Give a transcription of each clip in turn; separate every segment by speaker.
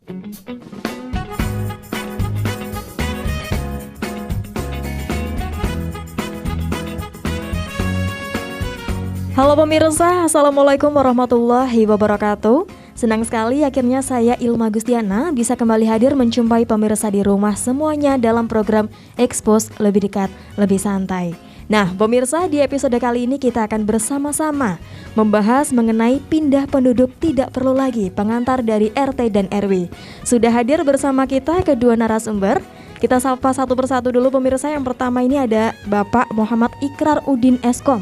Speaker 1: Halo pemirsa, Assalamualaikum warahmatullahi wabarakatuh. Senang sekali akhirnya saya Ilma Gustiana bisa kembali hadir menjumpai pemirsa di rumah semuanya dalam program Expose Lebih Dekat, Lebih Santai. Nah pemirsa, di episode kali ini kita akan bersama-sama membahas mengenai pindah penduduk tidak perlu lagi pengantar dari RT dan RW. Sudah hadir bersama kita kedua narasumber. Kita sapa satu persatu dulu pemirsa. Yang pertama ini ada Bapak Muhammad Ikrar Udin Eskom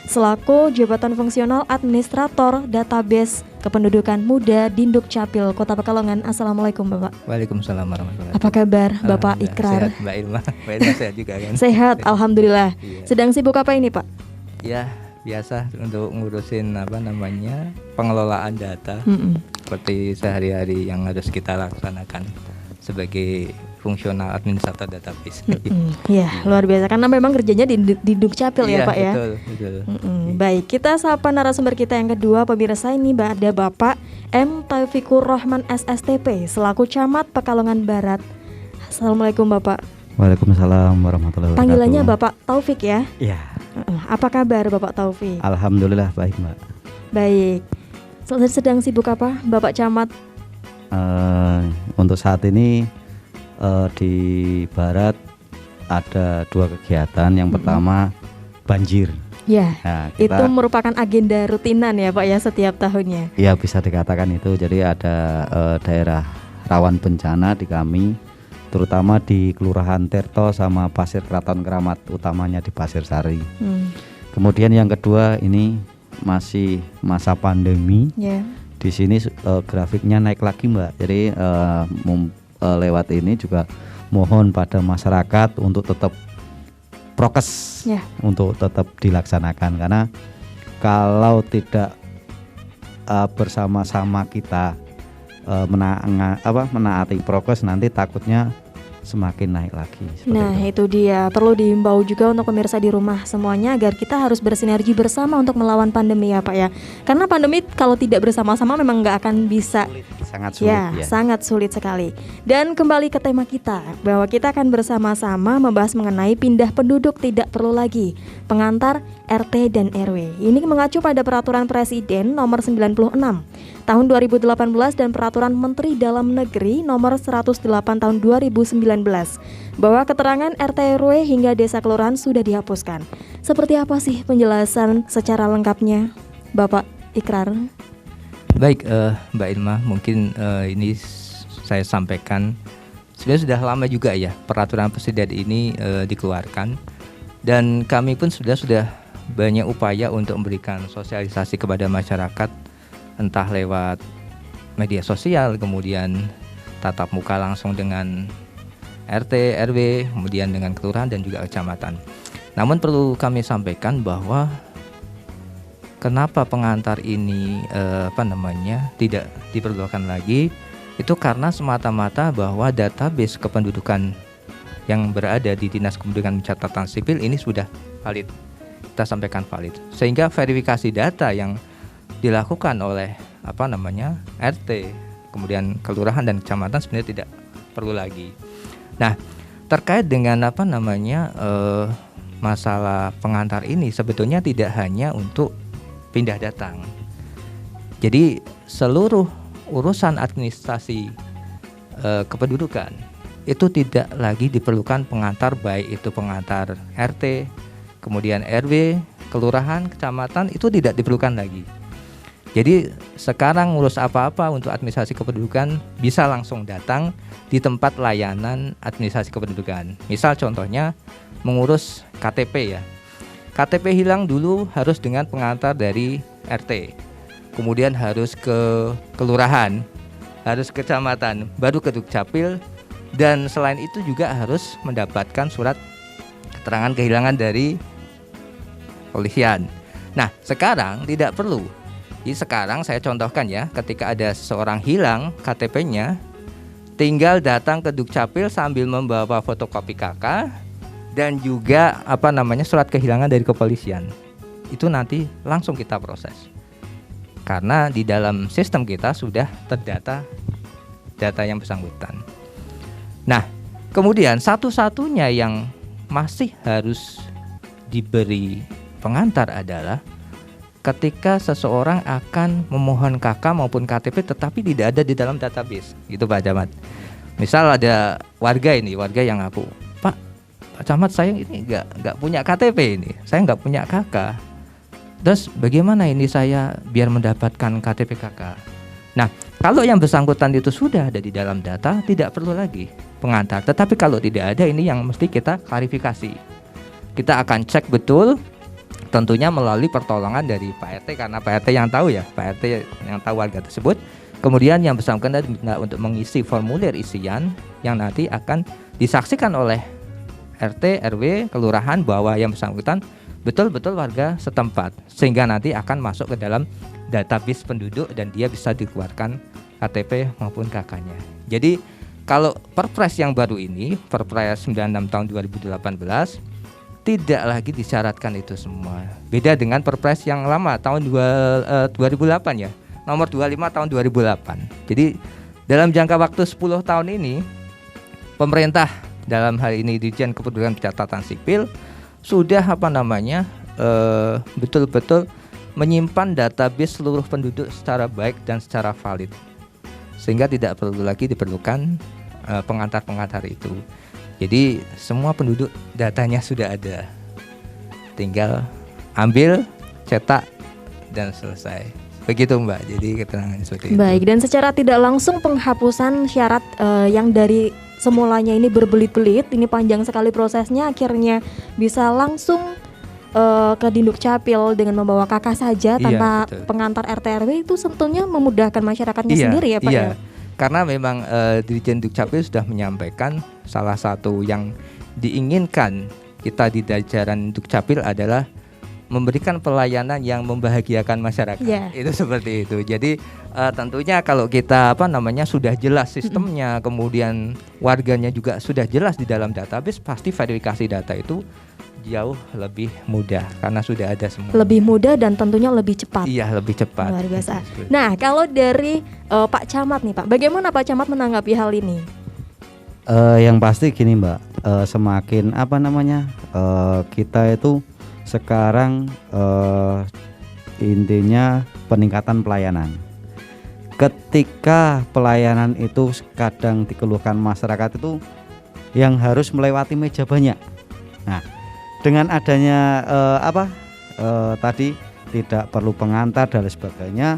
Speaker 1: selaku Jabatan Fungsional Administrator Database Kependudukan Muda Dinduk Capil Kota Pekalongan. Assalamualaikum Bapak.
Speaker 2: Waalaikumsalam warahmatullahi wabarakatuh.
Speaker 1: Apa kabar Bapak Ikrar?
Speaker 2: Sehat Mbak Ilma. Mbak Ilma sehat juga kan?
Speaker 1: Sehat, alhamdulillah.
Speaker 2: Iya.
Speaker 1: Sedang sibuk apa ini Pak?
Speaker 2: Ya biasa untuk ngurusin pengelolaan data seperti sehari-hari yang harus kita laksanakan sebagai fungsional administrator database.
Speaker 1: Ya, luar biasa karena memang kerjanya di Dukcapil ya Pak ya.
Speaker 2: Betul.
Speaker 1: Baik, kita sapa narasumber kita yang kedua pemirsa. Ini ada Bapak M. Taufikur Rahman SSTP selaku Camat Pekalongan Barat. Assalamualaikum Bapak.
Speaker 3: Waalaikumsalam warahmatullahi wabarakatuh.
Speaker 1: Panggilannya Bapak Taufik ya?
Speaker 3: Iya.
Speaker 1: Apa kabar Bapak Taufik?
Speaker 3: Alhamdulillah baik Mbak.
Speaker 1: Baik. Sedang sibuk apa Bapak Camat?
Speaker 3: Untuk saat ini di Barat ada 2 kegiatan. Yang pertama banjir.
Speaker 1: Ya,
Speaker 3: Nah,
Speaker 1: itu merupakan agenda rutinan ya Pak ya setiap tahunnya.
Speaker 3: Ya bisa dikatakan itu. Jadi ada daerah rawan bencana di kami, terutama di Kelurahan Tirto sama Pasir Keraton Keramat, utamanya di Pasir Sari. Kemudian yang kedua ini masih masa pandemi.
Speaker 1: Ya.
Speaker 3: Di sini grafiknya naik lagi Mbak. Jadi lewat ini juga mohon pada masyarakat untuk tetap prokes, untuk tetap dilaksanakan, karena kalau tidak bersama-sama kita menaati prokes, nanti takutnya semakin naik lagi.
Speaker 1: Nah itu dia, perlu diimbau juga untuk pemirsa di rumah semuanya agar kita harus bersinergi bersama untuk melawan pandemi ya Pak ya. Karena pandemi kalau tidak bersama-sama memang nggak akan bisa.
Speaker 3: Sangat sulit ya.
Speaker 1: Sangat sulit sekali. Dan kembali ke tema kita, bahwa kita akan bersama-sama membahas mengenai pindah penduduk tidak perlu lagi pengantar RT dan RW. Ini mengacu pada Peraturan Presiden nomor 96 tahun 2018 dan Peraturan Menteri Dalam Negeri nomor 108 tahun 2019 bahwa keterangan RT RW hingga desa kelurahan sudah dihapuskan. Seperti apa sih penjelasan secara lengkapnya Bapak Ikrar?
Speaker 2: Baik Mbak Ilma, mungkin ini saya sampaikan sebenarnya sudah lama juga ya peraturan presiden ini dikeluarkan, dan kami pun sudah banyak upaya untuk memberikan sosialisasi kepada masyarakat, entah lewat media sosial, kemudian tatap muka langsung dengan RT, RW, kemudian dengan kelurahan dan juga kecamatan. Namun perlu kami sampaikan bahwa kenapa pengantar ini tidak diperlukan lagi, itu karena semata-mata bahwa database kependudukan yang berada di Dinas Kependudukan Catatan Sipil ini sudah valid. Kita sampaikan valid. Sehingga verifikasi data yang dilakukan oleh RT, kemudian kelurahan dan kecamatan sebenarnya tidak perlu lagi. Nah, terkait dengan masalah pengantar ini sebetulnya tidak hanya untuk pindah datang. Jadi seluruh urusan administrasi kependudukan itu tidak lagi diperlukan pengantar, baik itu pengantar RT, kemudian RW, kelurahan, kecamatan, itu tidak diperlukan lagi. Jadi sekarang ngurus apa-apa untuk administrasi kependudukan bisa langsung datang di tempat layanan administrasi kependudukan. Misal contohnya mengurus KTP ya. KTP hilang dulu harus dengan pengantar dari RT, kemudian harus ke kelurahan, harus ke kecamatan, baru ke Dukcapil, dan selain itu juga harus mendapatkan surat keterangan kehilangan dari polisian. Nah sekarang tidak perlu. Jadi sekarang saya contohkan ya, ketika ada seseorang hilang KTP-nya, tinggal datang ke Dukcapil sambil membawa fotokopi KK dan juga surat kehilangan dari kepolisian. Itu nanti langsung kita proses. Karena di dalam sistem kita sudah terdata data yang bersangkutan. Nah, kemudian satu-satunya yang masih harus diberi pengantar adalah ketika seseorang akan memohon KK maupun KTP tetapi tidak ada di dalam database, gitu Pak Camat. Misal ada warga yang aku, Pak Camat, saya ini nggak punya KTP ini, saya nggak punya KK. Terus bagaimana ini saya biar mendapatkan KTP KK? Nah, kalau yang bersangkutan itu sudah ada di dalam data, tidak perlu lagi pengantar. Tetapi kalau tidak ada, ini yang mesti kita klarifikasi. Kita akan cek betul, tentunya melalui pertolongan dari Pak RT, karena Pak RT yang tahu ya, Pak RT yang tahu warga tersebut. Kemudian yang bersangkutan diminta untuk mengisi formulir isian yang nanti akan disaksikan oleh RT, RW, kelurahan bahwa yang bersangkutan betul-betul warga setempat, sehingga nanti akan masuk ke dalam database penduduk dan dia bisa dikeluarkan KTP maupun KK-nya. Jadi kalau Perpres yang baru ini, Perpres 96 tahun 2018, tidak lagi disyaratkan itu semua. Beda dengan Perpres yang lama tahun 2008 ya, nomor 25 tahun 2008. Jadi dalam jangka waktu 10 tahun ini, pemerintah dalam hal ini Ditjen Kependudukan Pencatatan Sipil sudah betul-betul menyimpan database seluruh penduduk secara baik dan secara valid, sehingga tidak perlu lagi diperlukan pengantar-pengantar itu. Jadi semua penduduk datanya sudah ada, tinggal ambil, cetak, dan selesai. Begitu Mbak, jadi keterangannya seperti itu.
Speaker 1: Baik, dan secara tidak langsung penghapusan syarat yang dari semulanya ini berbelit-belit, ini panjang sekali prosesnya, akhirnya bisa langsung ke Dinduk Capil dengan membawa KK saja tanpa pengantar RT RW, itu tentunya memudahkan masyarakatnya sendiri ya Pak ya?
Speaker 2: Karena memang Dirjen Dukcapil sudah menyampaikan salah satu yang diinginkan kita di jajaran Dukcapil adalah memberikan pelayanan yang membahagiakan masyarakat. Itu seperti itu. Jadi tentunya kalau kita sudah jelas sistemnya, kemudian warganya juga sudah jelas di dalam database, pasti verifikasi data itu jauh lebih mudah karena sudah ada semua.
Speaker 1: Lebih mudah dan tentunya lebih cepat.
Speaker 2: Iya, lebih cepat.
Speaker 1: Luar biasa. Nah, kalau dari Pak Camat nih Pak, bagaimana Pak Camat menanggapi hal ini?
Speaker 3: Yang pasti gini Mbak, semakin kita itu sekarang intinya peningkatan pelayanan. Ketika pelayanan itu kadang dikeluhkan masyarakat itu yang harus melewati meja banyak. Nah, dengan adanya tadi tidak perlu pengantar dan sebagainya,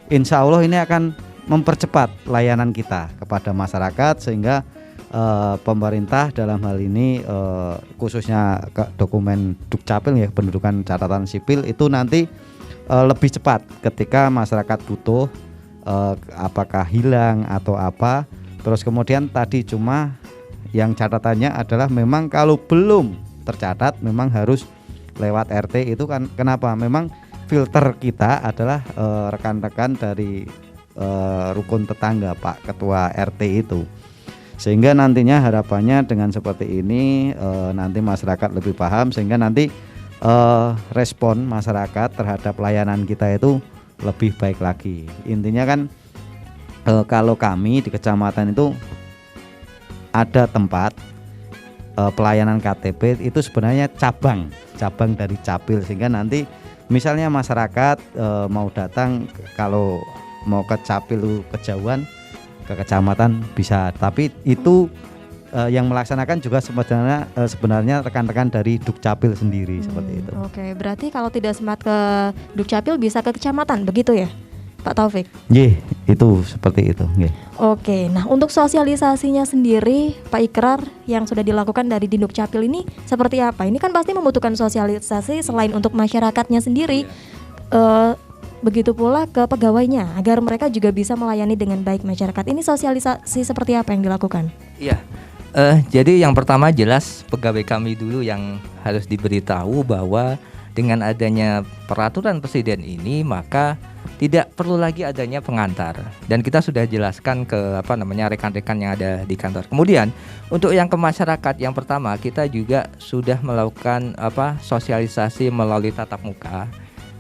Speaker 3: insya Allah ini akan mempercepat layanan kita kepada masyarakat, sehingga pemerintah dalam hal ini khususnya dokumen Dukcapil ya, pendudukan catatan sipil itu nanti lebih cepat ketika masyarakat butuh apakah hilang atau apa. Terus kemudian tadi cuma yang catatannya adalah memang kalau belum tercatat memang harus lewat RT. Itu kan kenapa? Memang filter kita adalah rekan-rekan dari rukun tetangga Pak Ketua RT itu, sehingga nantinya harapannya dengan seperti ini nanti masyarakat lebih paham, sehingga nanti respon masyarakat terhadap layanan kita itu lebih baik lagi. Intinya kan kalau kami di kecamatan itu ada tempat pelayanan KTP itu sebenarnya cabang dari Capil, sehingga nanti misalnya masyarakat mau datang, kalau mau ke Capil kejauhan ke kecamatan bisa, tapi itu yang melaksanakan juga sebenarnya rekan-rekan dari Dukcapil sendiri seperti itu.
Speaker 1: Oke, berarti kalau tidak sempat ke Dukcapil bisa ke kecamatan, begitu ya Pak Taufik?
Speaker 3: Iya, itu seperti itu.
Speaker 1: Oke, nah untuk sosialisasinya sendiri Pak Ikrar yang sudah dilakukan dari Dinduk Capil ini seperti apa? Ini kan pasti membutuhkan sosialisasi selain untuk masyarakatnya sendiri, begitu pula ke pegawainya agar mereka juga bisa melayani dengan baik masyarakat. Ini sosialisasi seperti apa yang dilakukan?
Speaker 2: Iya, jadi yang pertama jelas pegawai kami dulu yang harus diberitahu bahwa dengan adanya peraturan presiden ini maka tidak perlu lagi adanya pengantar, dan kita sudah jelaskan ke rekan-rekan yang ada di kantor. Kemudian untuk yang ke masyarakat, yang pertama kita juga sudah melakukan sosialisasi melalui tatap muka.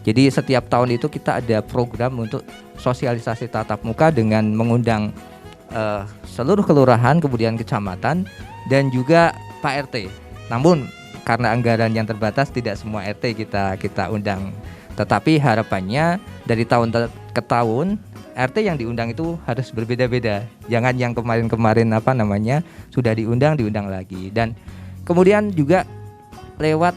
Speaker 2: Jadi setiap tahun itu kita ada program untuk sosialisasi tatap muka dengan mengundang seluruh kelurahan, kemudian kecamatan, dan juga Pak RT. Namun karena anggaran yang terbatas tidak semua RT kita undang. Tetapi harapannya dari tahun ke tahun RT yang diundang itu harus berbeda-beda. Jangan yang kemarin-kemarin sudah diundang lagi. Dan kemudian juga lewat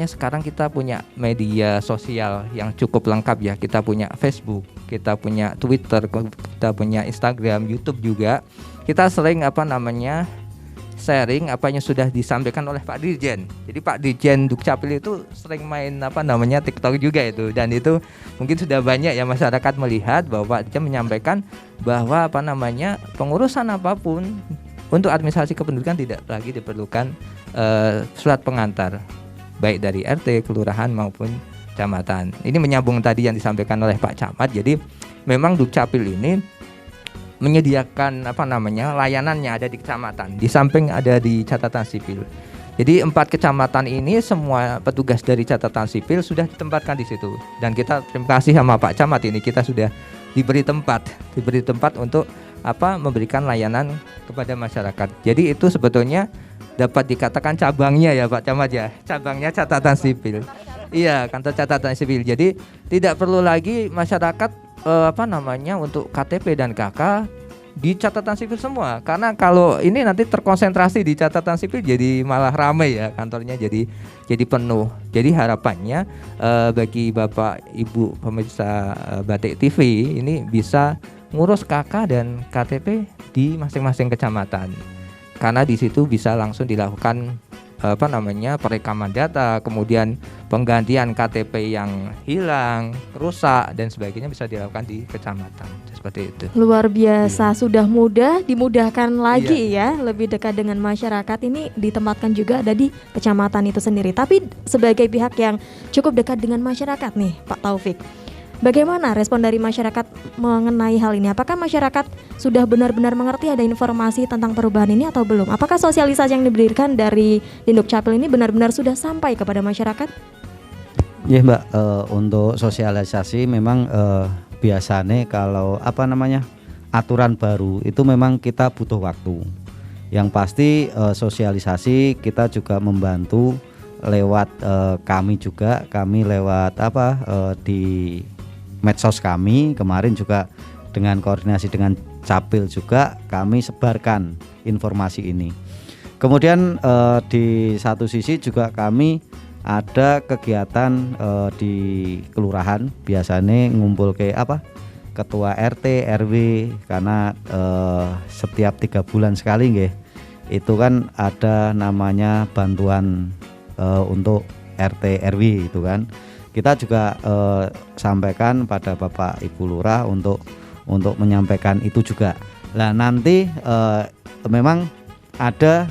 Speaker 2: sekarang kita punya media sosial yang cukup lengkap ya. Kita punya Facebook, kita punya Twitter, kita punya Instagram, YouTube juga. Kita sering sharing apa yang sudah disampaikan oleh Pak Dirjen. Jadi Pak Dirjen Dukcapil itu sering main TikTok juga itu, dan itu mungkin sudah banyak ya masyarakat melihat bahwa Pak Dirjen menyampaikan bahwa pengurusan apapun untuk administrasi kependudukan tidak lagi diperlukan surat pengantar baik dari RT, kelurahan maupun kecamatan. Ini menyambung tadi yang disampaikan oleh Pak Camat. Jadi memang Dukcapil ini menyediakan layanannya ada di kecamatan, di samping ada di catatan sipil. Jadi 4 kecamatan ini semua petugas dari catatan sipil sudah ditempatkan di situ. Dan kita terima kasih sama Pak Camat, ini kita sudah diberi tempat untuk memberikan layanan kepada masyarakat. Jadi itu sebetulnya dapat dikatakan cabangnya ya Pak Camat ya, cabangnya catatan sipil. Iya, kantor catatan sipil. Jadi tidak perlu lagi masyarakat untuk KTP dan KK di catatan sipil semua, karena kalau ini nanti terkonsentrasi di catatan sipil jadi malah ramai ya kantornya, jadi penuh. Jadi harapannya bagi Bapak Ibu pemirsa Batik TV ini bisa ngurus KK dan KTP di masing-masing kecamatan, karena di situ bisa langsung dilakukan perekaman data, kemudian penggantian KTP yang hilang, rusak dan sebagainya bisa dilakukan di kecamatan. Seperti itu.
Speaker 1: Luar biasa, sudah dimudahkan lagi ya, lebih dekat dengan masyarakat. Ini ditempatkan juga ada di kecamatan itu sendiri. Tapi sebagai pihak yang cukup dekat dengan masyarakat nih, Pak Taufik, bagaimana respon dari masyarakat mengenai hal ini? Apakah masyarakat sudah benar-benar mengerti ada informasi tentang perubahan ini atau belum? Apakah sosialisasi yang diberikan dari Dukcapil ini benar-benar sudah sampai kepada masyarakat?
Speaker 3: Ya Mbak, untuk sosialisasi memang biasanya kalau aturan baru itu memang kita butuh waktu. Yang pasti sosialisasi kita juga membantu lewat kami lewat di medsos kami. Kemarin juga dengan koordinasi dengan Capil juga kami sebarkan informasi ini. Kemudian di satu sisi juga kami ada kegiatan di kelurahan, biasanya ngumpul ke ketua RT RW, karena setiap 3 bulan sekali nggih, itu kan ada namanya bantuan untuk RT RW itu kan. Kita juga sampaikan pada Bapak Ibu Lurah untuk menyampaikan itu juga. Nah nanti memang ada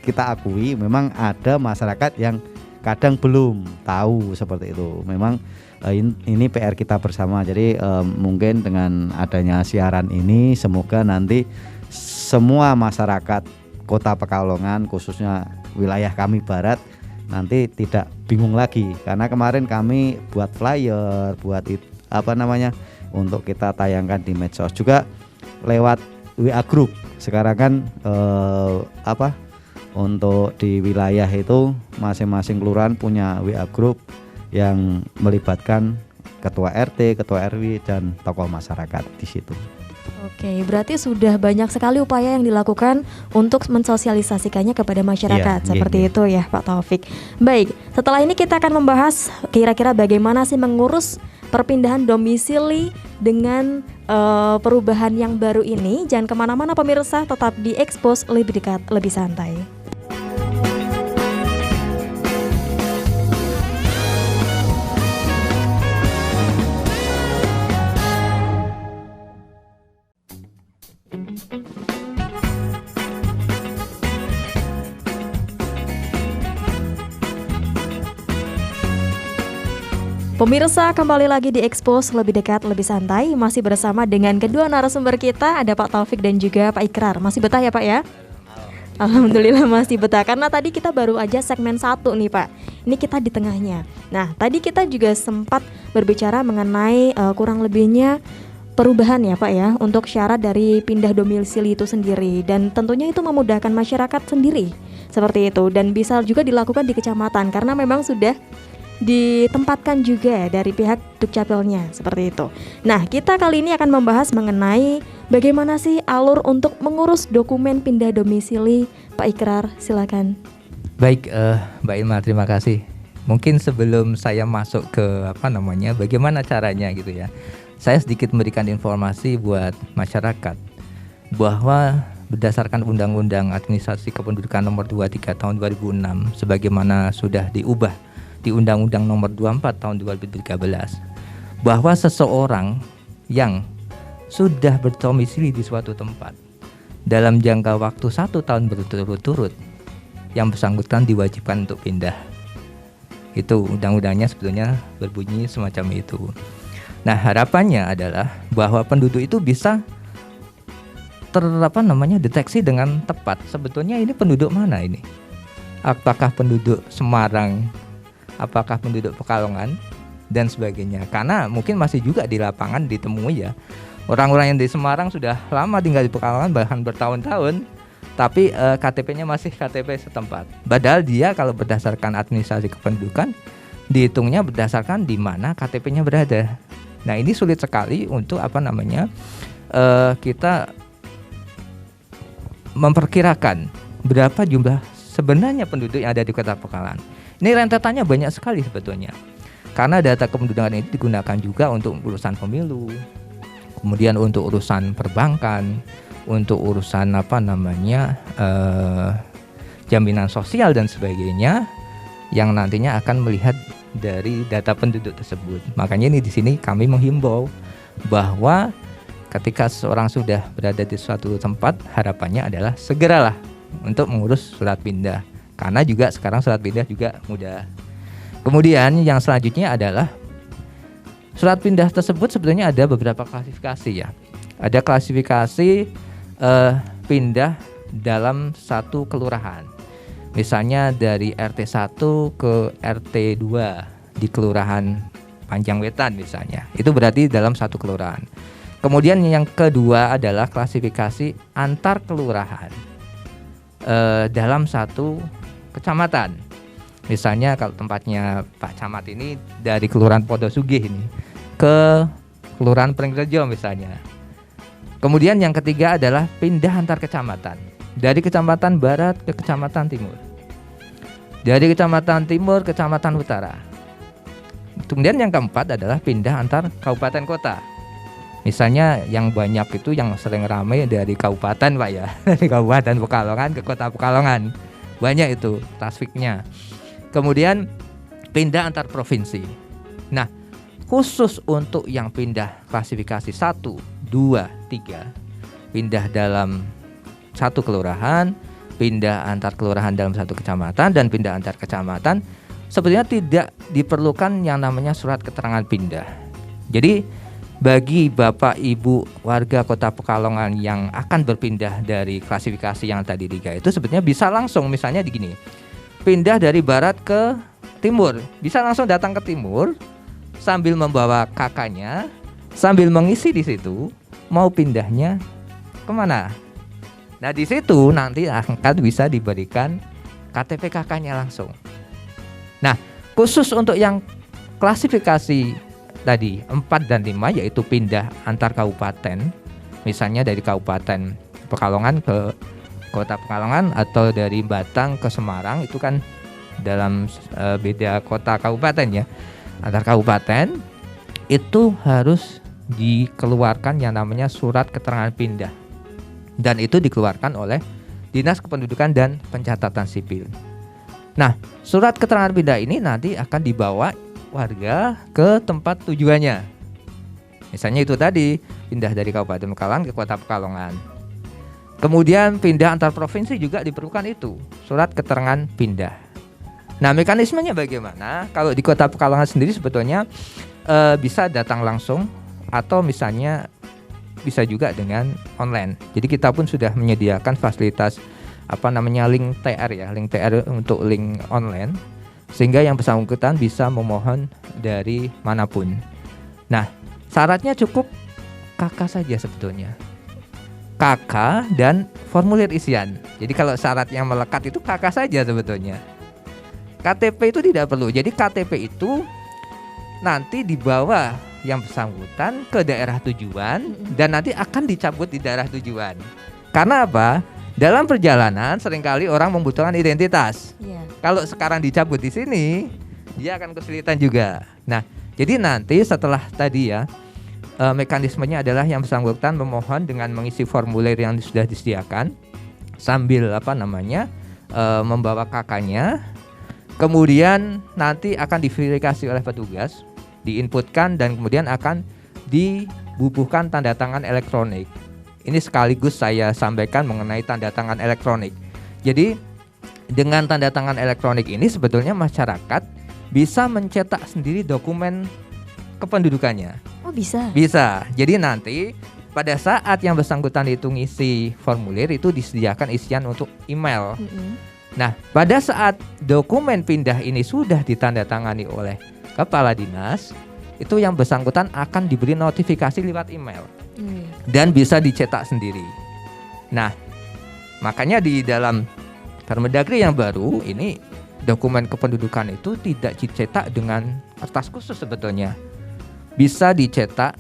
Speaker 3: kita akui memang ada masyarakat yang kadang belum tahu seperti itu. Memang ini PR kita bersama. Jadi mungkin dengan adanya siaran ini semoga nanti semua masyarakat Kota Pekalongan, khususnya wilayah kami Barat, nanti tidak bingung lagi, karena kemarin kami buat flyer, buat untuk kita tayangkan di medsos juga lewat WA group. Sekarang kan untuk di wilayah itu masing-masing kelurahan punya WA group yang melibatkan ketua RT, ketua RW dan tokoh masyarakat di situ.
Speaker 1: Oke, berarti sudah banyak sekali upaya yang dilakukan untuk mensosialisasikannya kepada masyarakat, seperti itu ya Pak Taufik. Baik, setelah ini kita akan membahas kira-kira bagaimana sih mengurus perpindahan domisili dengan perubahan yang baru ini. Jangan kemana-mana pemirsa, tetap di Expose lebih dekat, lebih santai. Pemirsa, kembali lagi di Expose lebih dekat, lebih santai. Masih bersama dengan kedua narasumber kita, ada Pak Taufik dan juga Pak Ikrar. Masih betah ya Pak ya? Alhamdulillah masih betah, karena tadi kita baru aja segmen 1 nih Pak. Ini kita di tengahnya. Nah, tadi kita juga sempat berbicara mengenai kurang lebihnya perubahan ya Pak ya untuk syarat dari pindah domisili itu sendiri, dan tentunya itu memudahkan masyarakat sendiri seperti itu, dan bisa juga dilakukan di kecamatan karena memang sudah ditempatkan juga dari pihak Dukcapilnya seperti itu. Nah, kita kali ini akan membahas mengenai bagaimana sih alur untuk mengurus dokumen pindah domisili. Pak Ikrar, silakan.
Speaker 2: Baik, Mbak Ilma, terima kasih. Mungkin sebelum saya masuk ke bagaimana caranya gitu ya, saya sedikit memberikan informasi buat masyarakat bahwa berdasarkan Undang-Undang Administrasi Kependudukan Nomor 23 Tahun 2006 sebagaimana sudah diubah di Undang-Undang Nomor 24 Tahun 2013, bahwa seseorang yang sudah berdomisili di suatu tempat dalam jangka waktu 1 tahun berturut-turut, yang bersangkutan diwajibkan untuk pindah. Itu undang-undangnya sebetulnya berbunyi semacam itu. Nah, harapannya adalah bahwa penduduk itu bisa deteksi dengan tepat. Sebetulnya ini penduduk mana ini? Apakah penduduk Semarang? Apakah penduduk Pekalongan? Dan sebagainya. Karena mungkin masih juga di lapangan ditemui ya, orang-orang yang di Semarang sudah lama tinggal di Pekalongan bahkan bertahun-tahun, tapi KTP-nya masih KTP setempat. Padahal dia kalau berdasarkan administrasi kependudukan dihitungnya berdasarkan di mana KTP-nya berada. Nah, ini sulit sekali untuk kita memperkirakan berapa jumlah sebenarnya penduduk yang ada di Kota Pekalongan. Ini rentetannya banyak sekali sebetulnya. Karena data kependudukan ini digunakan juga untuk urusan pemilu, kemudian untuk urusan perbankan, untuk urusan jaminan sosial dan sebagainya, yang nantinya akan melihat dari data penduduk tersebut. Makanya ini di sini kami menghimbau bahwa ketika seorang sudah berada di suatu tempat, harapannya adalah segeralah untuk mengurus surat pindah. Karena juga sekarang surat pindah juga mudah. Kemudian yang selanjutnya adalah surat pindah tersebut sebetulnya ada beberapa klasifikasi ya. Ada klasifikasi pindah dalam satu kelurahan. Misalnya dari RT 1 ke RT 2 di Kelurahan Panjangwetan misalnya. Itu berarti dalam satu kelurahan. Kemudian yang kedua adalah klasifikasi antar kelurahan dalam satu kecamatan. Misalnya kalau tempatnya Pak Camat ini dari Kelurahan Podosugih ini ke Kelurahan Pringrejo misalnya. Kemudian yang ketiga adalah pindah antar kecamatan. Dari Kecamatan Barat ke Kecamatan Timur. Dari Kecamatan Timur ke Kecamatan Utara. Kemudian yang keempat adalah pindah antar kabupaten kota. Misalnya yang banyak itu yang sering ramai dari kabupaten Pak ya, dari Kabupaten Pekalongan ke Kota Pekalongan. Banyak itu tasfiknya. Kemudian pindah antar provinsi. Nah, khusus untuk yang pindah klasifikasi 1, 2, 3, pindah dalam satu kelurahan, pindah antar kelurahan dalam satu kecamatan, dan pindah antar kecamatan, sebetulnya tidak diperlukan yang namanya surat keterangan pindah. Jadi bagi Bapak Ibu warga Kota Pekalongan yang akan berpindah dari klasifikasi yang tadi 3 itu sebetulnya bisa langsung, misalnya begini, pindah dari barat ke timur, bisa langsung datang ke timur sambil membawa kakaknya, sambil mengisi di situ mau pindahnya kemana. Nah, di situ nanti akan bisa diberikan KTP kakaknya langsung. Nah, khusus untuk yang klasifikasi tadi 4 dan 5 yaitu pindah antar kabupaten, misalnya dari Kabupaten Pekalongan ke Kota Pekalongan atau dari Batang ke Semarang, itu kan dalam beda kota kabupaten ya, antar kabupaten itu harus dikeluarkan yang namanya surat keterangan pindah, dan itu dikeluarkan oleh Dinas Kependudukan dan Pencatatan Sipil. Nah, surat keterangan pindah ini nanti akan dibawa warga ke tempat tujuannya. Misalnya itu tadi pindah dari Kabupaten Pekalongan ke Kota Pekalongan. Kemudian pindah antar provinsi juga diperlukan itu surat keterangan pindah. Nah, mekanismenya bagaimana? Kalau di Kota Pekalongan sendiri sebetulnya bisa datang langsung atau misalnya bisa juga dengan online. Jadi kita pun sudah menyediakan fasilitas link TR ya, link TR untuk link online, sehingga yang bersangkutan bisa memohon dari manapun. Nah, syaratnya cukup KK saja sebetulnya. KK dan formulir isian. Jadi kalau syarat yang melekat itu KK saja sebetulnya. KTP itu tidak perlu. Jadi KTP itu nanti dibawa yang bersangkutan ke daerah tujuan dan nanti akan dicabut di daerah tujuan. Karena apa? Dalam perjalanan seringkali orang membutuhkan identitas. Kalau sekarang dicabut di sini, dia akan kesulitan juga. Nah, jadi nanti setelah tadi ya, mekanismenya adalah yang bersangkutan memohon dengan mengisi formulir yang sudah disediakan sambil membawa kakaknya. Kemudian nanti akan diverifikasi oleh petugas, diinputkan dan kemudian akan dibubuhkan tanda tangan elektronik. Ini sekaligus saya sampaikan mengenai tanda tangan elektronik. Jadi dengan tanda tangan elektronik ini sebetulnya masyarakat bisa mencetak sendiri dokumen kependudukannya.
Speaker 1: Oh, bisa? Bisa.
Speaker 2: Jadi nanti pada saat yang bersangkutan itu ngisi formulir itu disediakan isian untuk email. Nah, pada saat dokumen pindah ini sudah ditandatangani oleh kepala dinas, itu yang bersangkutan akan diberi notifikasi lewat email dan bisa dicetak sendiri. Nah, makanya di dalam Permendagri yang baru ini dokumen kependudukan itu tidak dicetak dengan kertas khusus sebetulnya. Bisa dicetak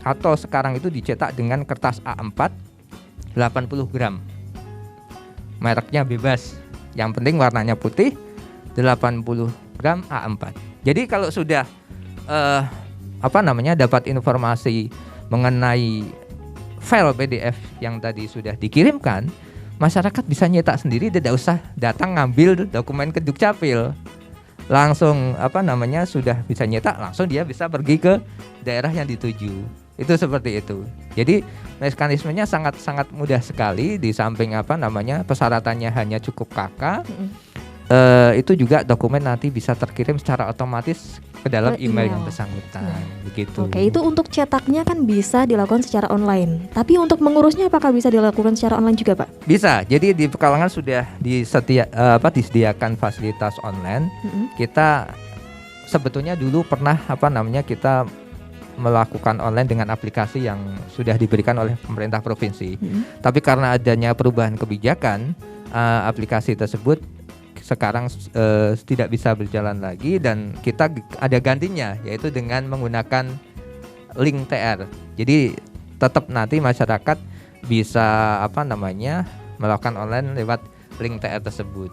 Speaker 2: atau sekarang itu dicetak dengan kertas A4 80 gram. Mereknya bebas. Yang penting warnanya putih, 80 gram A4. Jadi kalau sudah dapat informasi mengenai file PDF yang tadi sudah dikirimkan, masyarakat bisa nyetak sendiri, tidak usah datang ngambil dokumen ke Dukcapil. Langsung sudah bisa nyetak, langsung dia bisa pergi ke daerah yang dituju. Itu seperti itu. Jadi mekanismenya sangat mudah sekali. Di samping persyaratannya hanya cukup KK. Itu juga dokumen nanti bisa terkirim secara otomatis ke dalam email yang bersangkutan. Begitu.
Speaker 1: Oke, itu untuk cetaknya kan bisa dilakukan secara online. Tapi untuk mengurusnya apakah bisa dilakukan secara online juga, Pak?
Speaker 2: Bisa. Jadi di Pekalongan sudah disediakan fasilitas online. Kita sebetulnya dulu pernah kita melakukan online dengan aplikasi yang sudah diberikan oleh pemerintah provinsi. Tapi karena adanya perubahan kebijakan, aplikasi tersebut sekarang tidak bisa berjalan lagi dan kita ada gantinya, yaitu dengan menggunakan link TR. Jadi tetap nanti masyarakat bisa melakukan online lewat link TR tersebut.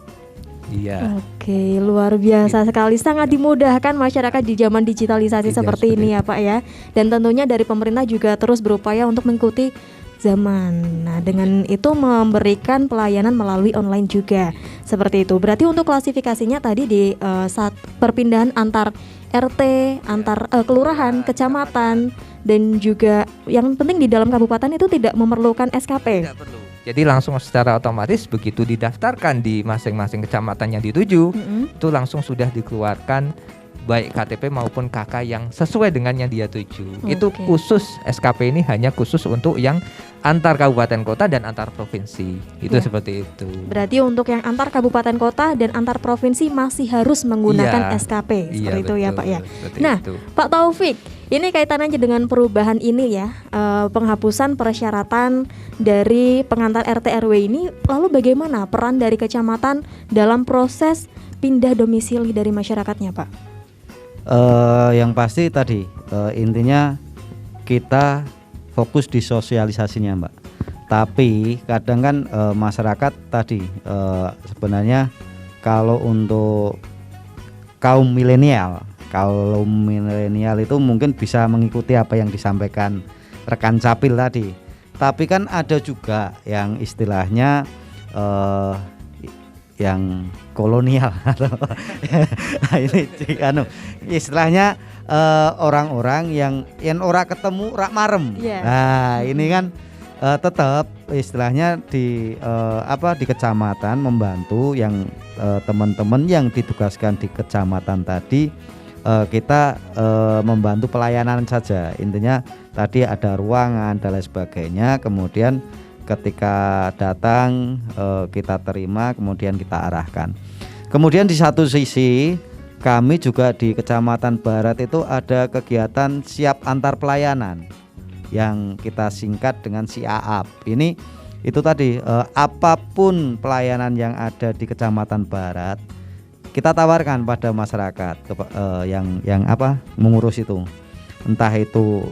Speaker 2: Iya.
Speaker 1: Oke, luar biasa sekali. Sangat dimudahkan masyarakat di zaman digitalisasi seperti ini ya Pak ya. Dan tentunya dari pemerintah juga terus berupaya untuk mengikuti zaman. Nah, dengan itu memberikan pelayanan melalui online juga. Seperti itu. Berarti untuk klasifikasinya tadi di saat perpindahan antar RT, antar kelurahan, kecamatan, dan juga yang penting di dalam kabupaten itu tidak memerlukan SKP.
Speaker 2: Tidak perlu. Jadi langsung secara otomatis begitu didaftarkan di masing-masing kecamatan yang dituju, itu langsung sudah dikeluarkan baik KTP maupun KK yang sesuai dengan yang dia tuju. Itu khusus SKP ini hanya khusus untuk yang antar kabupaten kota dan antar provinsi. Itu seperti itu.
Speaker 1: Berarti untuk yang antar kabupaten kota dan antar provinsi masih harus menggunakan SKP. Seperti itu ya Pak ya. Nah, itu. Pak Taufik, ini kaitannya dengan perubahan ini ya, penghapusan persyaratan dari pengantar RT RW ini. Lalu bagaimana peran dari kecamatan dalam proses pindah domisili dari masyarakatnya Pak?
Speaker 3: Yang pasti tadi intinya kita fokus di sosialisasinya Mbak. Tapi kadang kan masyarakat tadi sebenarnya kalau untuk kaum milenial itu mungkin bisa mengikuti apa yang disampaikan rekan Capil tadi. Tapi kan ada juga yang istilahnya yang kolonial atau ini istilahnya orang-orang yang ora ketemu rak marem. Nah, ini kan tetap istilahnya di kecamatan membantu yang teman-teman yang ditugaskan di kecamatan tadi, kita membantu pelayanan saja. Intinya tadi ada ruangan dan lain sebagainya, kemudian ketika datang kita terima, kemudian kita arahkan. Kemudian di satu sisi kami juga di Kecamatan Barat itu ada kegiatan siap antar pelayanan. yang kita singkat dengan SIAAP. Ini itu tadi apapun pelayanan yang ada di Kecamatan Barat kita tawarkan pada masyarakat yang mengurus itu, entah itu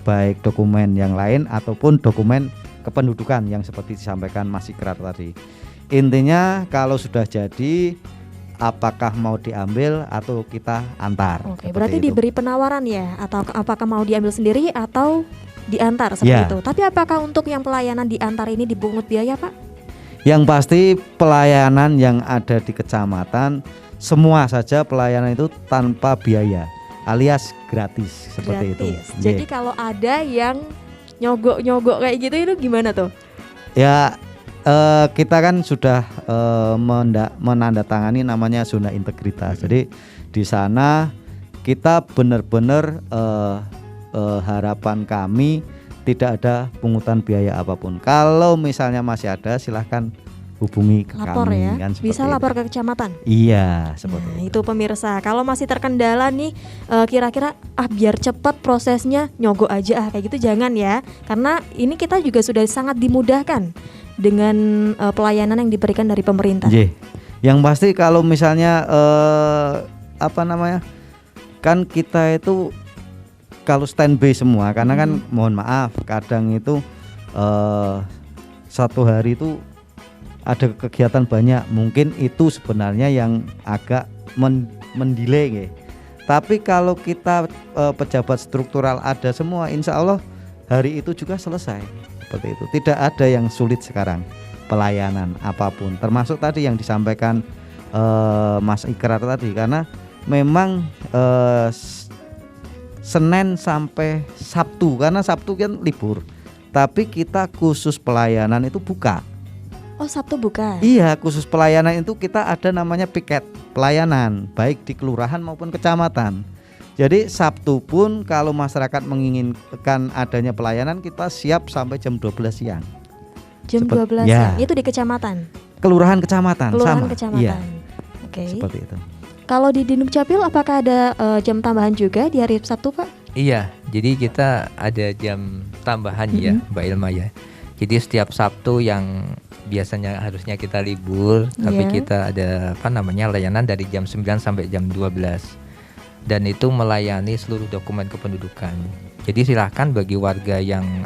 Speaker 3: baik dokumen yang lain ataupun dokumen kependudukan yang seperti disampaikan Mas Ikrar tadi. Intinya kalau sudah jadi, apakah mau diambil atau kita antar.
Speaker 1: Oke, berarti itu diberi penawaran ya, atau apakah mau diambil sendiri atau diantar seperti itu. Tapi apakah untuk yang pelayanan diantar ini dipungut biaya, Pak?
Speaker 3: Yang pasti pelayanan yang ada di kecamatan semua saja pelayanan itu tanpa biaya, alias gratis seperti itu.
Speaker 1: Jadi kalau ada yang nyogok kayak gitu itu gimana tuh?
Speaker 3: Ya kita kan sudah menandatangani namanya zona integritas. Jadi di sana kita benar-benar harapan kami tidak ada pungutan biaya apapun. Kalau misalnya masih ada, silahkan hubungi ke
Speaker 1: lapor
Speaker 3: kami,
Speaker 1: ya,
Speaker 3: kan,
Speaker 1: bisa lapor ke kecamatan.
Speaker 3: Iya, seperti
Speaker 1: itu pemirsa. Kalau masih terkendala nih, kira-kira biar cepat prosesnya nyogok aja kayak gitu jangan ya, karena ini kita juga sudah sangat dimudahkan dengan pelayanan yang diberikan dari pemerintah.
Speaker 3: Yang pasti kalau misalnya kan kita itu kalau standby semua, karena kan mohon maaf kadang itu satu hari itu ada kegiatan banyak, mungkin itu sebenarnya yang agak mendelay. Tapi kalau kita pejabat struktural ada semua, insya Allah hari itu juga selesai. Seperti itu, tidak ada yang sulit sekarang pelayanan apapun, termasuk tadi yang disampaikan Mas Ikrar tadi, karena memang Senin sampai Sabtu, karena Sabtu kan libur, tapi kita khusus pelayanan itu buka.
Speaker 1: Oh, Sabtu buka? Iya,
Speaker 3: khusus pelayanan itu kita ada namanya piket pelayanan, baik di kelurahan maupun kecamatan. Jadi Sabtu pun kalau masyarakat menginginkan adanya pelayanan, kita siap sampai jam 12 siang.
Speaker 1: Jam 12 siang, itu di kecamatan?
Speaker 3: Kelurahan kecamatan,
Speaker 1: kelurahan
Speaker 3: sama.
Speaker 1: Kecamatan.
Speaker 3: Iya.
Speaker 1: Oke.
Speaker 3: Seperti itu.
Speaker 1: Kalau di Dinuk Capil apakah ada jam tambahan juga di hari Sabtu, Pak?
Speaker 2: Iya, jadi kita ada jam tambahan ya, Mbak Ilma ya. Jadi setiap Sabtu yang biasanya harusnya kita libur, tapi kita ada layanan dari jam 9 sampai jam 12. Dan itu melayani seluruh dokumen kependudukan. Jadi silahkan bagi warga yang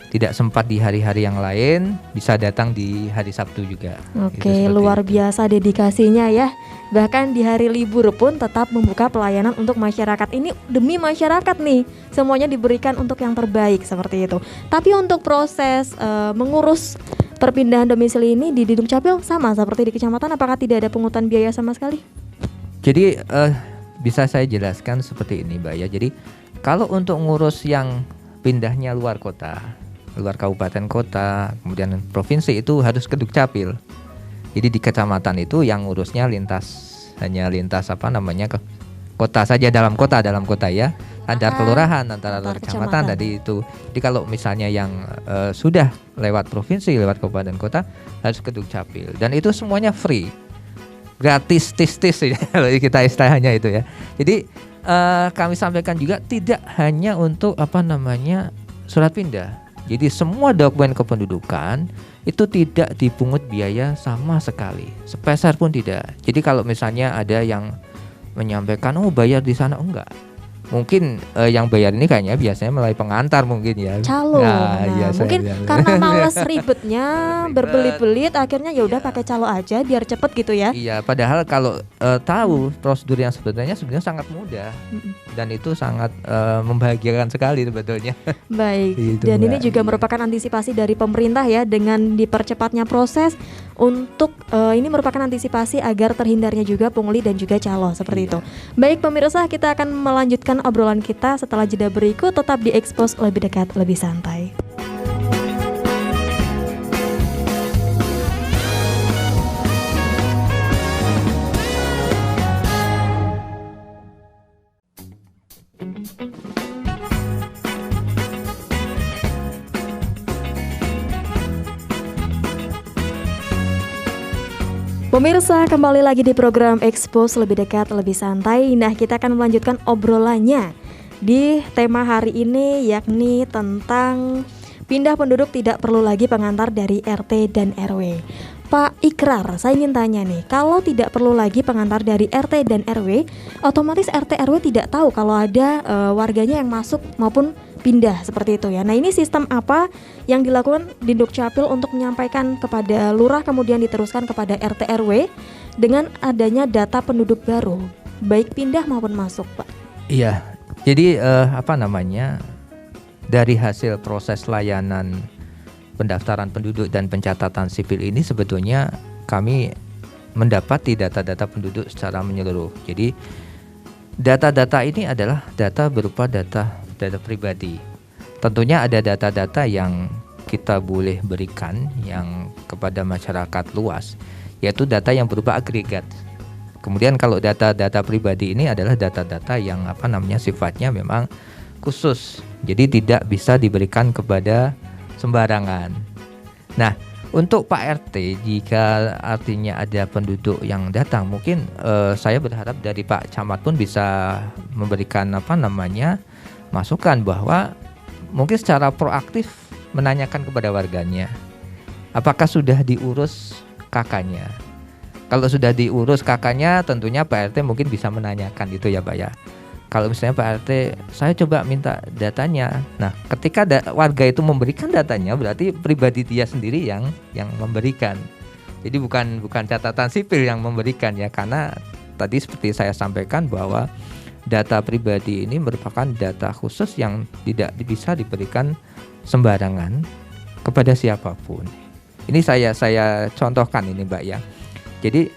Speaker 2: tidak sempat di hari-hari yang lain, bisa datang di hari Sabtu juga.
Speaker 1: Oke, luar biasa dedikasinya ya. Bahkan di hari libur pun tetap membuka pelayanan untuk masyarakat. Ini demi masyarakat nih, semuanya diberikan untuk yang terbaik seperti itu. Tapi untuk proses mengurus perpindahan domisili ini di Dinuk Capil sama seperti di kecamatan, apakah tidak ada pungutan biaya sama sekali?
Speaker 2: Jadi bisa saya jelaskan seperti ini, Mbak ya. Jadi kalau untuk ngurus yang pindahnya luar kota, luar kabupaten kota, kemudian provinsi, itu harus ke Dukcapil. Jadi di kecamatan itu yang ngurusnya hanya lintas ke kota saja, dalam kota ya, antar kelurahan, antara kecamatan tadi itu. Jadi kalau misalnya yang sudah lewat provinsi, lewat kabupaten kota, harus ke Dukcapil, dan itu semuanya free, gratis, tis ya, kalau kita istilahnya itu ya. Jadi kami sampaikan juga tidak hanya untuk surat pindah. Jadi semua dokumen kependudukan itu tidak dipungut biaya sama sekali, sepeser pun tidak. Jadi kalau misalnya ada yang menyampaikan bayar di sana, enggak. Mungkin yang bayar ini kayaknya biasanya melalui pengantar mungkin ya.
Speaker 1: Calo. Mungkin karena malas ribetnya, berbelit-belit, akhirnya ya udah pakai calo aja biar cepet gitu ya.
Speaker 2: Iya, padahal kalau tahu prosedur yang sebenarnya sangat mudah dan itu sangat membahagiakan sekali sebetulnya.
Speaker 1: Baik. Gitu, dan ini juga merupakan antisipasi dari pemerintah ya, dengan dipercepatnya proses untuk ini merupakan antisipasi agar terhindarnya juga pungli dan juga calo seperti itu. Baik pemirsa, kita akan melanjutkan obrolan kita setelah jeda berikut. Tetap di Expose Lebih Dekat Lebih Santai. Pemirsa, kembali lagi di program Expose Lebih Dekat Lebih Santai. Nah, kita akan melanjutkan obrolannya di tema hari ini, yakni tentang pindah penduduk tidak perlu lagi pengantar dari RT dan RW. Pak Ikrar, saya ingin tanya nih, kalau tidak perlu lagi pengantar dari RT dan RW, otomatis RT RW tidak tahu kalau ada warganya yang masuk maupun pindah seperti itu ya. Nah, ini sistem apa yang dilakukan di Dukcapil untuk menyampaikan kepada lurah kemudian diteruskan kepada RT RW dengan adanya data penduduk baru, baik pindah maupun masuk, Pak?
Speaker 2: Iya. Jadi dari hasil proses layanan pendaftaran penduduk dan pencatatan sipil ini sebetulnya kami mendapati data-data penduduk secara menyeluruh. Jadi data-data ini adalah data berupa data pribadi. Tentunya ada data-data yang kita boleh berikan yang kepada masyarakat luas, yaitu data yang berupa agregat. Kemudian kalau data-data pribadi ini adalah data-data yang sifatnya memang khusus. Jadi tidak bisa diberikan kepada sembarangan. Nah, untuk Pak RT, jika artinya ada penduduk yang datang, mungkin saya berharap dari Pak Camat pun bisa memberikan masukan bahwa mungkin secara proaktif menanyakan kepada warganya, apakah sudah diurus kakaknya. Kalau sudah diurus kakaknya, tentunya Pak RT mungkin bisa menanyakan itu ya Pak ya. Kalau misalnya Pak RT, saya coba minta datanya. Nah, ketika warga itu memberikan datanya, berarti pribadi dia sendiri yang memberikan. Jadi bukan catatan sipil yang memberikan ya, karena tadi seperti saya sampaikan bahwa data pribadi ini merupakan data khusus yang tidak bisa diberikan sembarangan kepada siapapun. Ini saya contohkan ini Mbak ya. Jadi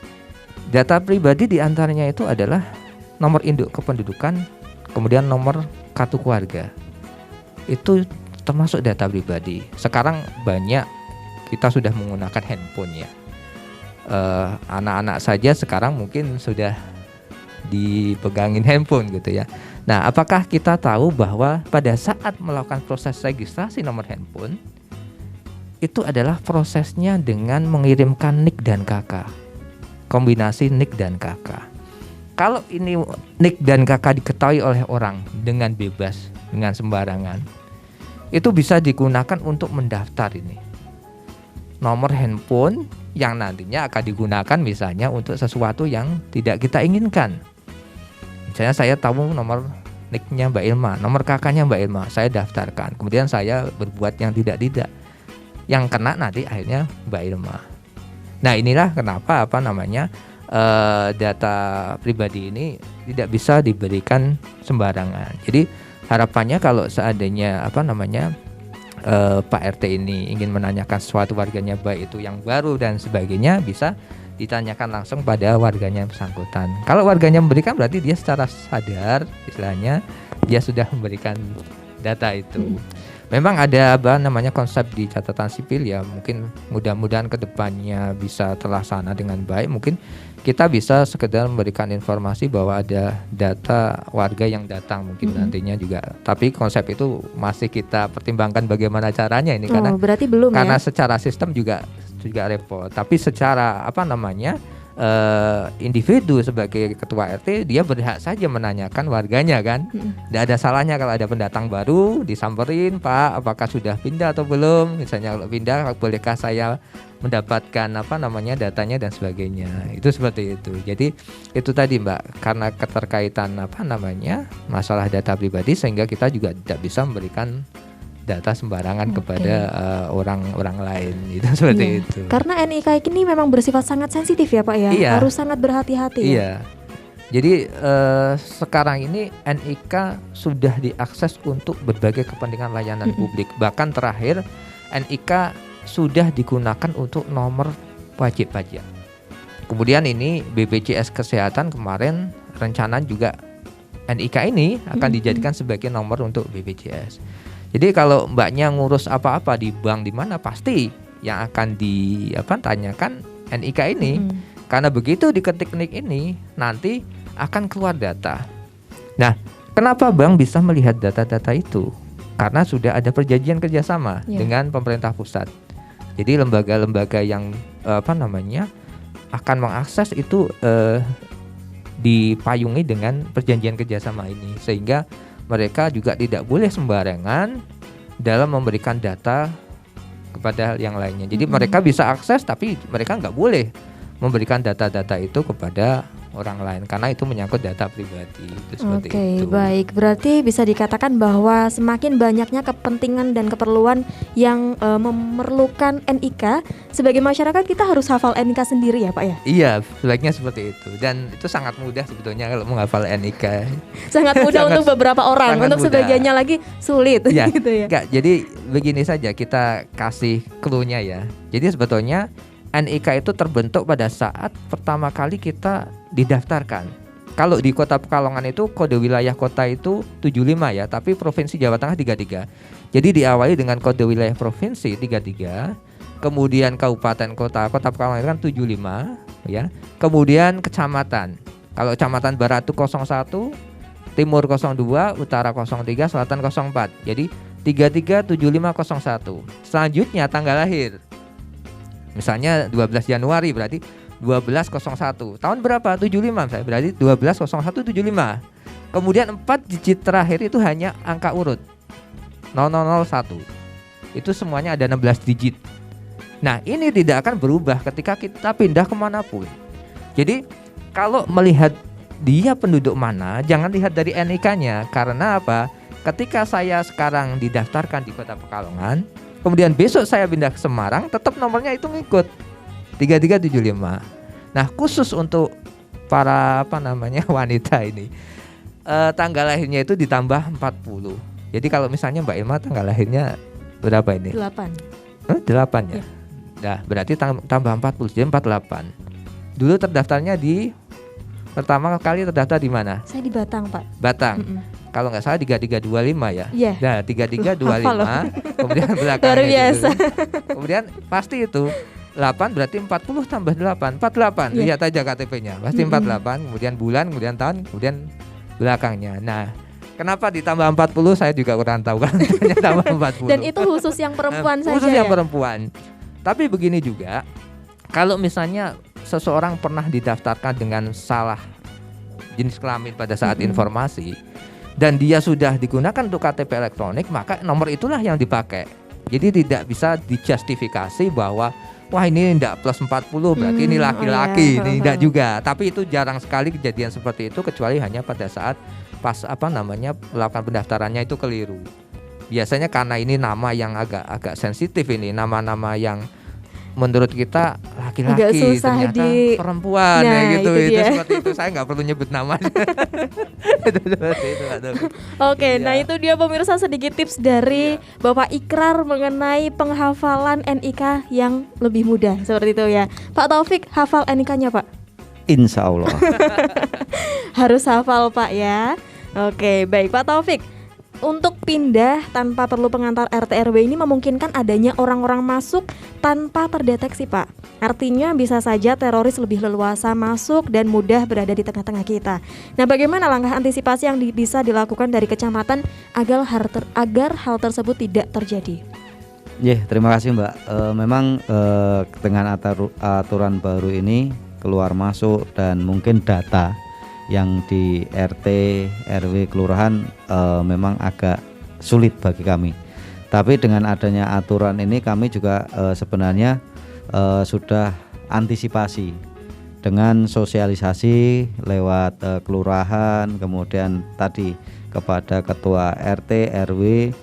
Speaker 2: data pribadi diantaranya itu adalah nomor induk kependudukan, kemudian nomor kartu keluarga. Itu termasuk data pribadi. Sekarang banyak kita sudah menggunakan handphone ya. Anak-anak saja sekarang mungkin sudah dipegangin handphone gitu ya. Nah, apakah kita tahu bahwa pada saat melakukan proses registrasi nomor handphone itu adalah prosesnya dengan mengirimkan NIK dan KK. Kombinasi NIK dan KK. Kalau ini NIK dan KK diketahui oleh orang dengan bebas, dengan sembarangan, itu bisa digunakan untuk mendaftar ini nomor handphone yang nantinya akan digunakan misalnya untuk sesuatu yang tidak kita inginkan. Misalnya saya tahu nomor NIK-nya Mbak Ilma, nomor KK-nya Mbak Ilma, saya daftarkan. Kemudian saya berbuat yang tidak. Yang kena nanti akhirnya Mbak Ilma. Nah, inilah kenapa data pribadi ini tidak bisa diberikan sembarangan. Jadi harapannya kalau seandainya Pak RT ini ingin menanyakan sesuatu warganya, baik itu yang baru dan sebagainya, bisa ditanyakan langsung pada warganya yang bersangkutan. Kalau warganya memberikan, berarti dia secara sadar, istilahnya dia sudah memberikan data itu. Memang ada konsep di catatan sipil ya, mungkin mudah-mudahan kedepannya bisa terlaksana dengan baik. Mungkin kita bisa sekedar memberikan informasi bahwa ada data warga yang datang mungkin nantinya juga. Tapi konsep itu masih kita pertimbangkan bagaimana caranya ini, karena
Speaker 1: berarti belum
Speaker 2: karena
Speaker 1: ya?
Speaker 2: Secara sistem juga repot. Tapi secara individu sebagai ketua RT, dia berhak saja menanyakan warganya kan. Tidak ada salahnya kalau ada pendatang baru disamperin, Pak, apakah sudah pindah atau belum? Misalnya kalau pindah, bolehkah saya mendapatkan datanya dan sebagainya. Itu seperti itu. Jadi itu tadi Mbak, karena keterkaitan masalah data pribadi, sehingga kita juga tidak bisa memberikan data sembarangan kepada orang lain, itu seperti itu.
Speaker 1: Karena NIK ini memang bersifat sangat sensitif ya Pak ya, harus sangat berhati-hati.
Speaker 2: Iya. Jadi sekarang ini NIK sudah diakses untuk berbagai kepentingan layanan publik. Bahkan terakhir NIK sudah digunakan untuk nomor wajib pajak. Kemudian ini BPJS Kesehatan kemarin rencana juga NIK ini akan dijadikan sebagai nomor untuk BPJS. Jadi kalau mbaknya ngurus apa-apa di bank di mana, pasti yang akan tanyakan NIK ini. Karena begitu diketik NIK ini, nanti akan keluar data. Nah, kenapa bank bisa melihat data-data itu? Karena sudah ada perjanjian kerjasama dengan pemerintah pusat. Jadi lembaga-lembaga yang akan mengakses itu dipayungi dengan perjanjian kerjasama ini, sehingga mereka juga tidak boleh sembarangan dalam memberikan data kepada yang lainnya. Jadi mereka bisa akses, tapi mereka nggak boleh memberikan data-data itu kepada orang lain karena itu menyangkut data pribadi. Seperti itu.
Speaker 1: Baik. Berarti bisa dikatakan bahwa semakin banyaknya kepentingan dan keperluan yang memerlukan NIK, sebagai masyarakat kita harus hafal NIK sendiri ya Pak ya?
Speaker 2: Iya, sebaiknya seperti itu. Dan itu sangat mudah sebetulnya kalau menghafal NIK.
Speaker 1: Sangat mudah untuk beberapa orang, untuk
Speaker 2: mudah.
Speaker 1: sebagiannya lagi sulit.
Speaker 2: Ya,
Speaker 1: gitu ya.
Speaker 2: Enggak, jadi begini saja kita kasih clue-nya ya. Jadi sebetulnya NIK itu terbentuk pada saat pertama kali kita didaftarkan. Kalau di Kota Pekalongan itu kode wilayah kota itu 75 ya, tapi Provinsi Jawa Tengah 33. Jadi diawali dengan kode wilayah provinsi 33, kemudian kabupaten kota, Kota Pekalongan itu kan 75 ya. Kemudian kecamatan. Kalau kecamatan Barat itu 01, Timur 02, Utara 03, Selatan 04. Jadi 337501. Selanjutnya tanggal lahir. Misalnya 12 Januari berarti 1201. Tahun berapa? 75 misalnya. Berarti 120175. Kemudian 4 digit terakhir itu hanya angka urut 0001. Itu semuanya ada 16 digit. Nah ini tidak akan berubah ketika kita pindah kemanapun. Jadi kalau melihat dia penduduk mana, jangan lihat dari NIK-nya. Karena apa? Ketika saya sekarang didaftarkan di Kota Pekalongan, kemudian besok saya pindah ke Semarang, tetap nomornya itu ngikut 3375. Nah, khusus untuk para wanita ini, tanggal lahirnya itu ditambah 40. Jadi kalau misalnya Mbak Irma tanggal lahirnya berapa ini?
Speaker 1: 8.
Speaker 2: 8 ya. Nah, berarti tambah 40 jadi 48. Dulu terdaftarnya pertama kali terdaftar di mana?
Speaker 1: Saya di Batang, Pak.
Speaker 2: Batang. Kalau nggak salah 3325 ya.
Speaker 1: Iya.
Speaker 2: Nah, 3325. Kemudian belakangnya
Speaker 1: luar biasa.
Speaker 2: Kemudian pasti itu 8 berarti 40 tambah 8, 48.
Speaker 1: Iya.
Speaker 2: Lihat aja KTP-nya. Pasti 48, kemudian bulan, kemudian tahun, kemudian belakangnya. Nah, kenapa ditambah 40 saya juga kurang tahu kan. Tambah 40.
Speaker 1: Dan itu khusus yang perempuan saja.
Speaker 2: Khusus yang
Speaker 1: ya?
Speaker 2: perempuan. Tapi begini juga, kalau misalnya seseorang pernah didaftarkan dengan salah jenis kelamin pada saat informasi dan dia sudah digunakan untuk KTP elektronik, maka nomor itulah yang dipakai. Jadi tidak bisa dijustifikasi bahwa wah ini tidak plus 40 berarti ini laki-laki, ini tidak juga. Tapi itu jarang sekali kejadian seperti itu, kecuali hanya pada saat pas melakukan pendaftarannya itu keliru. Biasanya karena ini nama yang agak sensitif, ini nama-nama yang menurut kita laki-laki ternyata perempuan
Speaker 1: nah,
Speaker 2: ya gitu. Itu
Speaker 1: dia.
Speaker 2: seperti itu, saya nggak perlu nyebut namanya.
Speaker 1: Oke, nah itu dia pemirsa sedikit tips dari Bapak Ikrar mengenai penghafalan NIK yang lebih mudah seperti itu ya. Pak Taufik, hafal NIK-nya Pak?
Speaker 3: Insya Allah.
Speaker 1: Harus hafal Pak ya. Oke, baik Pak Taufik. Untuk pindah tanpa perlu pengantar RT RW ini memungkinkan adanya orang-orang masuk tanpa terdeteksi Pak. Artinya bisa saja teroris lebih leluasa masuk dan mudah berada di tengah-tengah kita. Nah, bagaimana langkah antisipasi yang bisa dilakukan dari kecamatan agar hal tersebut tidak terjadi?
Speaker 3: Terima kasih Mbak. Memang dengan aturan baru ini keluar masuk dan mungkin data yang di RT, RW, kelurahan memang agak sulit bagi kami. Tapi dengan adanya aturan ini kami juga sebenarnya sudah antisipasi dengan sosialisasi lewat kelurahan, kemudian tadi kepada ketua RT, RW,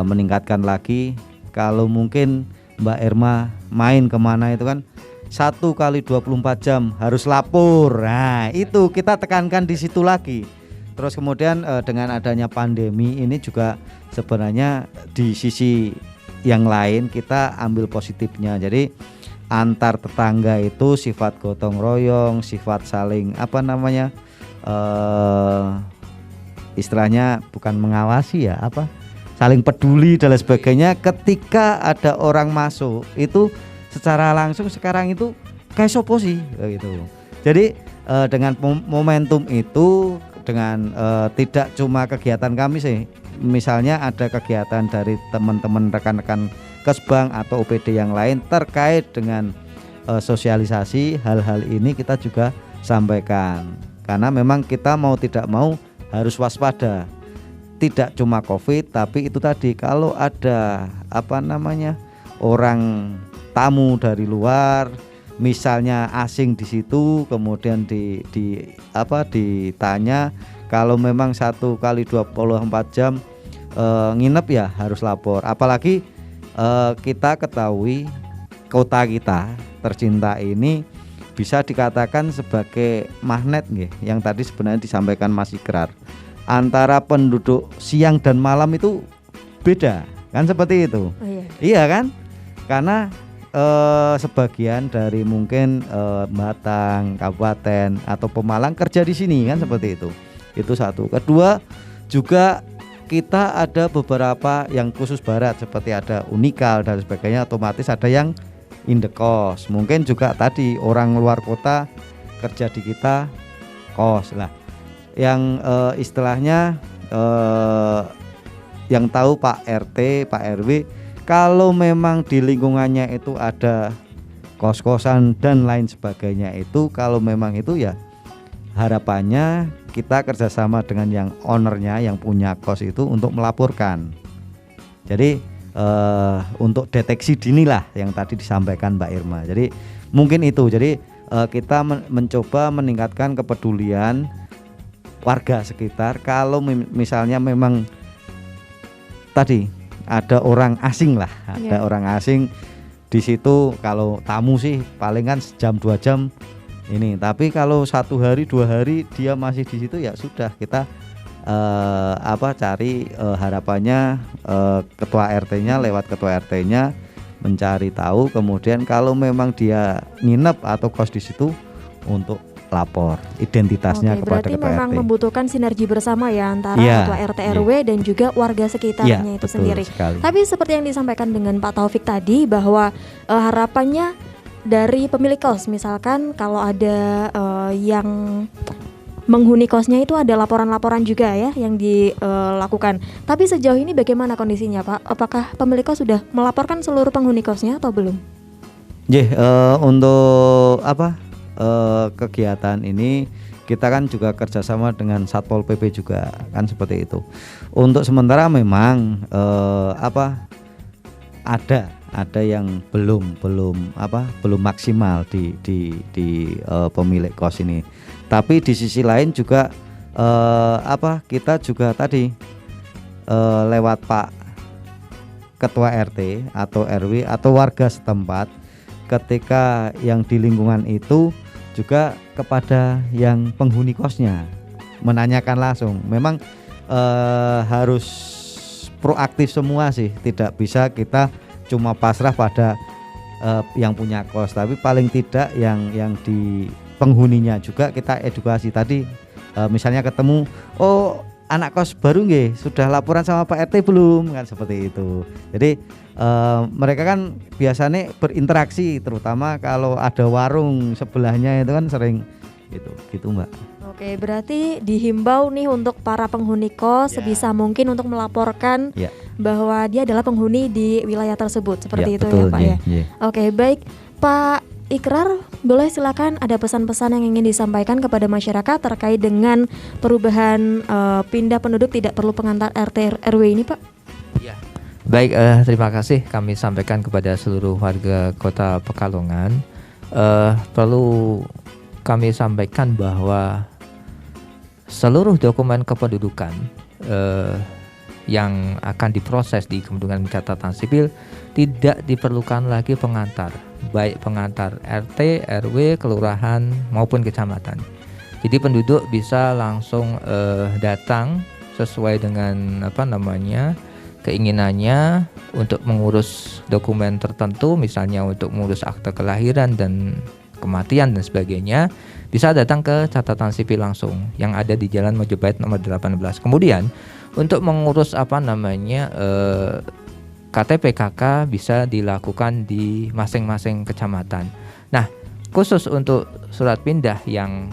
Speaker 3: meningkatkan lagi. Kalau mungkin Mbak Irma main kemana itu kan 1 kali 24 jam harus lapor. Nah itu kita tekankan di situ lagi. Terus kemudian dengan adanya pandemi ini juga sebenarnya di sisi yang lain kita ambil positifnya. Jadi antar tetangga itu sifat gotong royong, sifat saling istilahnya bukan mengawasi ya, saling peduli dan sebagainya. Ketika ada orang masuk itu secara langsung sekarang itu kayak sopo sih gitu. Jadi dengan momentum itu, dengan tidak cuma kegiatan kami sih, misalnya ada kegiatan dari teman-teman rekan-rekan Kesbang atau OPD yang lain terkait dengan sosialisasi hal-hal ini kita juga sampaikan, karena memang kita mau tidak mau harus waspada. tidak cuma COVID, tapi itu tadi kalau ada orang tamu dari luar, misalnya asing di situ, kemudian ditanya, kalau memang 1 kali 24 jam nginep ya harus lapor. Apalagi kita ketahui kota kita tercinta ini bisa dikatakan sebagai magnet yang tadi sebenarnya disampaikan Mas Ikrar. Antara penduduk siang dan malam itu beda, kan seperti itu.
Speaker 1: Oh, iya.
Speaker 3: Iya kan? Karena sebagian dari mungkin Batang, Kabupaten atau Pemalang kerja di sini kan seperti itu. Itu satu. Kedua, juga kita ada beberapa yang khusus barat seperti ada Unikal dan sebagainya, otomatis ada yang indekos. Mungkin juga tadi orang luar kota kerja di kita kos lah. Yang istilahnya yang tahu Pak RT, Pak RW, kalau memang di lingkungannya itu ada kos-kosan dan lain sebagainya, itu kalau memang itu ya harapannya kita kerjasama dengan yang ownernya, yang punya kos itu untuk melaporkan. Jadi untuk deteksi dini lah yang tadi disampaikan Mbak Irma. Jadi mungkin itu. Jadi kita mencoba meningkatkan kepedulian warga sekitar. Kalau misalnya memang tadi ada orang asing lah, ada orang asing di situ, kalau tamu sih palingan sejam 2 jam ini. Tapi kalau 1 hari 2 hari dia masih di situ, ya sudah kita cari harapannya ketua RT-nya, lewat ketua RT-nya mencari tahu, kemudian kalau memang dia nginep atau kos di situ untuk lapor identitasnya kepada ketua RT.
Speaker 1: Berarti memang membutuhkan sinergi bersama ya antara ketua RT RW dan juga warga sekitarnya itu sendiri.
Speaker 3: Sekali.
Speaker 1: Tapi seperti yang disampaikan dengan Pak Taufik tadi, bahwa harapannya dari pemilik kos, misalkan kalau ada yang menghuni kosnya itu ada laporan-laporan juga ya yang dilakukan. Tapi sejauh ini bagaimana kondisinya Pak? Apakah pemilik kos sudah melaporkan seluruh penghuni kosnya atau belum?
Speaker 3: Untuk kegiatan ini kita kan juga kerjasama dengan Satpol PP juga kan seperti itu. Untuk sementara memang ada yang belum maksimal di pemilik kos ini. Tapi di sisi lain juga kita juga tadi lewat Pak Ketua RT atau RW atau warga setempat, ketika yang di lingkungan itu juga kepada yang penghuni kosnya menanyakan langsung. Memang harus proaktif semua sih, tidak bisa kita cuma pasrah pada yang punya kos, tapi paling tidak yang di penghuninya juga kita edukasi tadi. Misalnya ketemu, oh anak kos baru nggih, sudah laporan sama Pak RT belum, kan seperti itu. Jadi mereka kan biasanya berinteraksi, terutama kalau ada warung sebelahnya itu kan sering gitu Mbak.
Speaker 1: Oke, berarti dihimbau nih untuk para penghuni kos sebisa mungkin untuk melaporkan bahwa dia adalah penghuni di wilayah tersebut, seperti itu betul, ya Pak ya. Oke, baik Pak Ikrar, boleh silakan ada pesan-pesan yang ingin disampaikan kepada masyarakat terkait dengan perubahan pindah penduduk tidak perlu pengantar RT RW ini Pak?
Speaker 2: Ya. Baik, terima kasih kami sampaikan kepada seluruh warga Kota Pekalongan. Perlu kami sampaikan bahwa seluruh dokumen kependudukan yang akan diproses di Kependudukan Catatan Sipil tidak diperlukan lagi pengantar, baik pengantar RT, RW, kelurahan maupun kecamatan. Jadi penduduk bisa langsung datang sesuai dengan keinginannya untuk mengurus dokumen tertentu, misalnya untuk mengurus akte kelahiran dan kematian dan sebagainya, bisa datang ke catatan sipil langsung yang ada di Jalan Mojopahit nomor 18. Kemudian untuk mengurus KTP KK bisa dilakukan di masing-masing kecamatan. Nah, khusus untuk surat pindah yang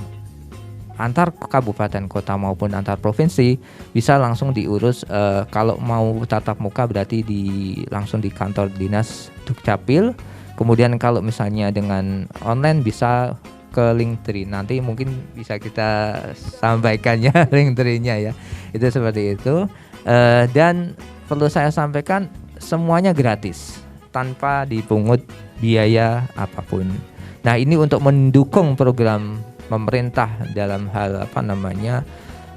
Speaker 2: antar kabupaten kota maupun antar provinsi bisa langsung diurus. Kalau mau tatap muka berarti langsung di kantor dinas Dukcapil. Kemudian kalau misalnya dengan online bisa ke Linktree, nanti mungkin bisa kita sampaikan ya Linktree-nya ya. Itu seperti itu. Dan perlu saya sampaikan semuanya gratis tanpa dipungut biaya apapun. Nah, ini untuk mendukung program pemerintah dalam hal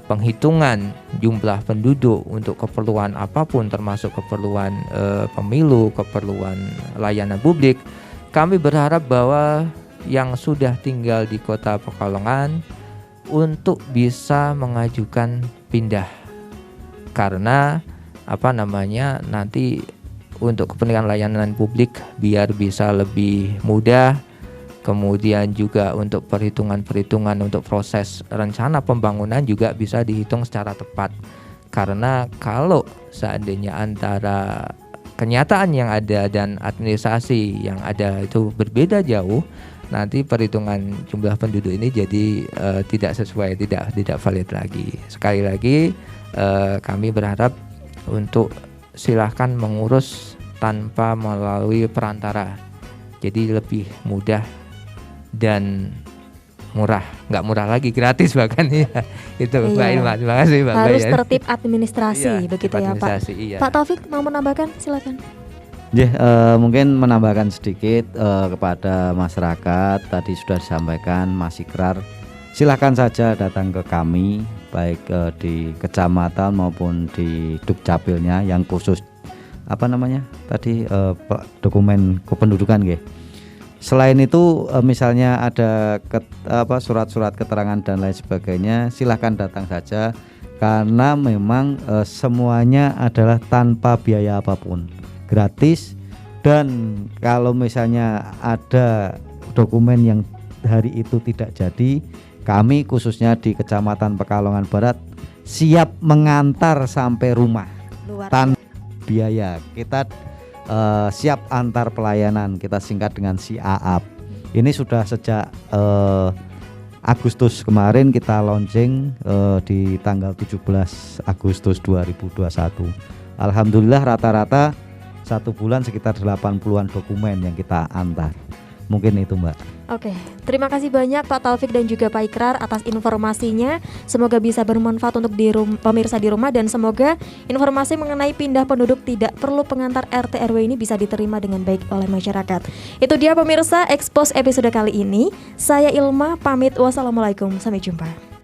Speaker 2: penghitungan jumlah penduduk untuk keperluan apapun, termasuk keperluan pemilu, keperluan layanan publik. Kami berharap bahwa yang sudah tinggal di Kota Pekalongan untuk bisa mengajukan pindah, karena nanti untuk kepentingan layanan publik biar bisa lebih mudah. Kemudian juga untuk perhitungan untuk proses rencana pembangunan juga bisa dihitung secara tepat. Karena kalau seandainya antara kenyataan yang ada dan administrasi yang ada itu berbeda jauh, nanti perhitungan jumlah penduduk ini jadi tidak sesuai, tidak valid lagi. Sekali lagi kami berharap untuk silahkan mengurus tanpa melalui perantara. Jadi lebih mudah dan murah, nggak murah lagi, gratis bahkan ya. Itu Mbak Ilma, terima kasih Mbak.
Speaker 1: Harus tertib administrasi begitu ya Pak.
Speaker 2: Iya.
Speaker 1: Pak Taufik mau menambahkan, silakan.
Speaker 3: Mungkin menambahkan sedikit kepada masyarakat, tadi sudah disampaikan Mas Ikrar, silahkan saja datang ke kami baik di kecamatan maupun di Dukcapilnya yang khusus dokumen kependudukan nggih. Selain itu misalnya ada surat-surat keterangan dan lain sebagainya, silahkan datang saja karena memang semuanya adalah tanpa biaya apapun, gratis. Dan kalau misalnya ada dokumen yang hari itu tidak jadi, kami khususnya di Kecamatan Pekalongan Barat siap mengantar sampai rumah tanpa biaya. Kita siap antar pelayanan, kita singkat dengan SIAAP. Ini sudah sejak Agustus kemarin kita launching di tanggal 17 Agustus 2021. Alhamdulillah rata-rata 1 bulan sekitar 80-an dokumen yang kita antar. Mungkin itu Mbak.
Speaker 1: Oke, terima kasih banyak Pak Taufik dan juga Pak Ikrar atas informasinya. Semoga bisa bermanfaat untuk pemirsa di rumah, dan semoga informasi mengenai pindah penduduk tidak perlu pengantar RT RW ini bisa diterima dengan baik oleh masyarakat. Itu dia pemirsa Expose episode kali ini. Saya Ilma pamit, wassalamualaikum, sampai jumpa.